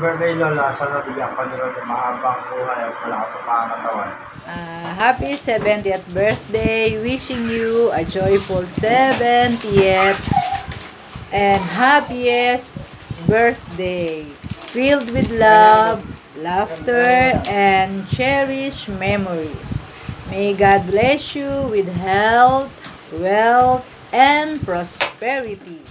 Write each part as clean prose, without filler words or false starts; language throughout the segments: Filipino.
birthday, Lola. Sana bigyan ka nila ng mahabang buhay at malakas na pangatawan. Happy 70th birthday. Wishing you a joyful 70th and happiest birthday. Filled with love, laughter, and cherished memories. May God bless you with health, wealth, and prosperity.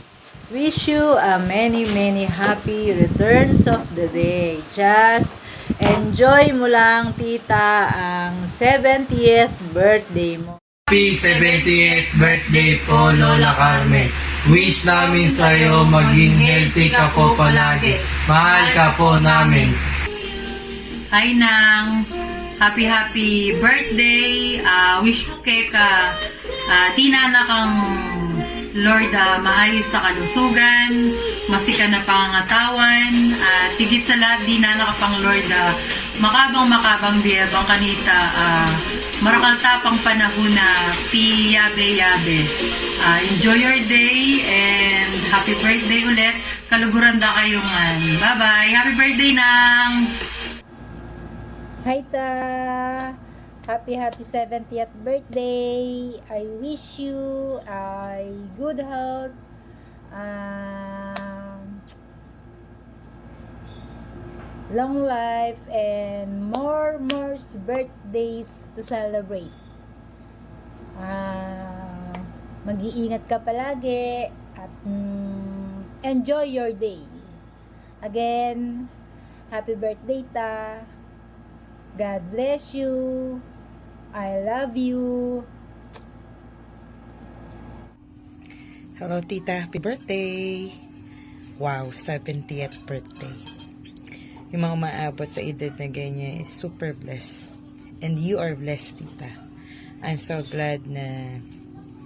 Wish you a many happy returns of the day. Just enjoy mo lang, tita, ang 70th birthday mo. Happy 70th birthday po, Lola Carmen. Wish namin sa'yo maging healthy ka po palagi. Mahal ka po namin. Hi Nang! Happy birthday! Wish ko kay ka tinana kang Lord maayos sa kalusugan, masika na pangangatawan, tigit sa lahat dinana ka pang Lord makabang biyabang kanita marakalta pang panahon na pi yabe. Enjoy your day and happy birthday ulit. Kaluguran da kayo man. Bye-bye! Happy birthday Nang! Hi ta! Happy 70th birthday! I wish you a good health, long life, and more birthdays to celebrate. Mag-iingat ka palagi at enjoy your day. Again, happy birthday ta! God bless you. I love you. Hello, tita. Happy birthday. Wow, 70th birthday. Yung mga maabot sa edad na ganyan is super blessed. And you are blessed, tita. I'm so glad na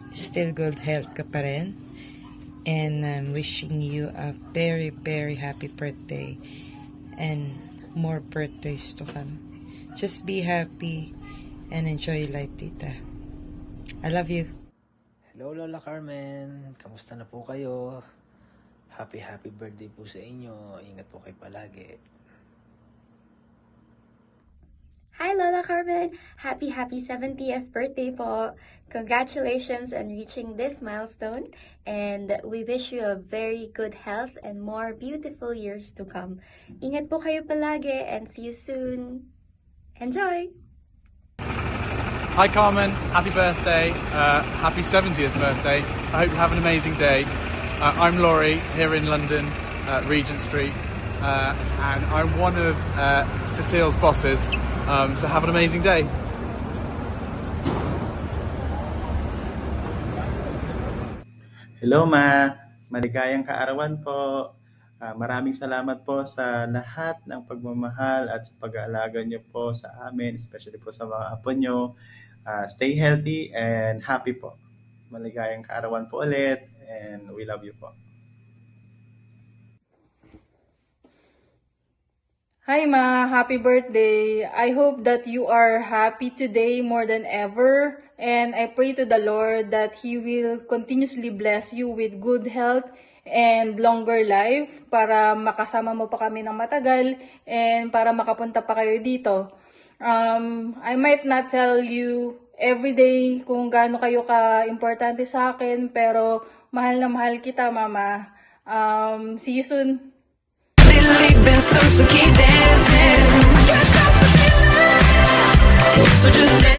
still good health ka pa rin. And I'm wishing you a very happy birthday. And more birthdays to come. Just be happy and enjoy life, tita. I love you. Hello, Lola Carmen. Kamusta na po kayo? Happy birthday po sa inyo. Ingat po kayo palagi. Hi, Lola Carmen. Happy 70th birthday po. Congratulations on reaching this milestone. And we wish you a very good health and more beautiful years to come. Ingat po kayo palagi and see you soon. Enjoy! Hi Carmen, happy birthday, happy 70th birthday. I hope you have an amazing day. I'm Laurie, here in London, Regent Street, and I'm one of Cecile's bosses, so have an amazing day. Hello Ma, maligayang kaarawan po. Maraming salamat po sa lahat ng pagmamahal at sa pag-aalaga niyo po sa amin, especially po sa mga apo niyo. Stay healthy and happy po. Maligayang kaarawan po ulit and we love you po. Hi Ma, happy birthday. I hope that you are happy today more than ever. And I pray to the Lord that He will continuously bless you with good health and longer life para makasama mo pa kami ng matagal and para makapunta pa kayo dito. I might not tell you every day kung gaano kayo ka-importante sa akin, pero mahal na mahal kita, Mama. See you soon! So keep dancing.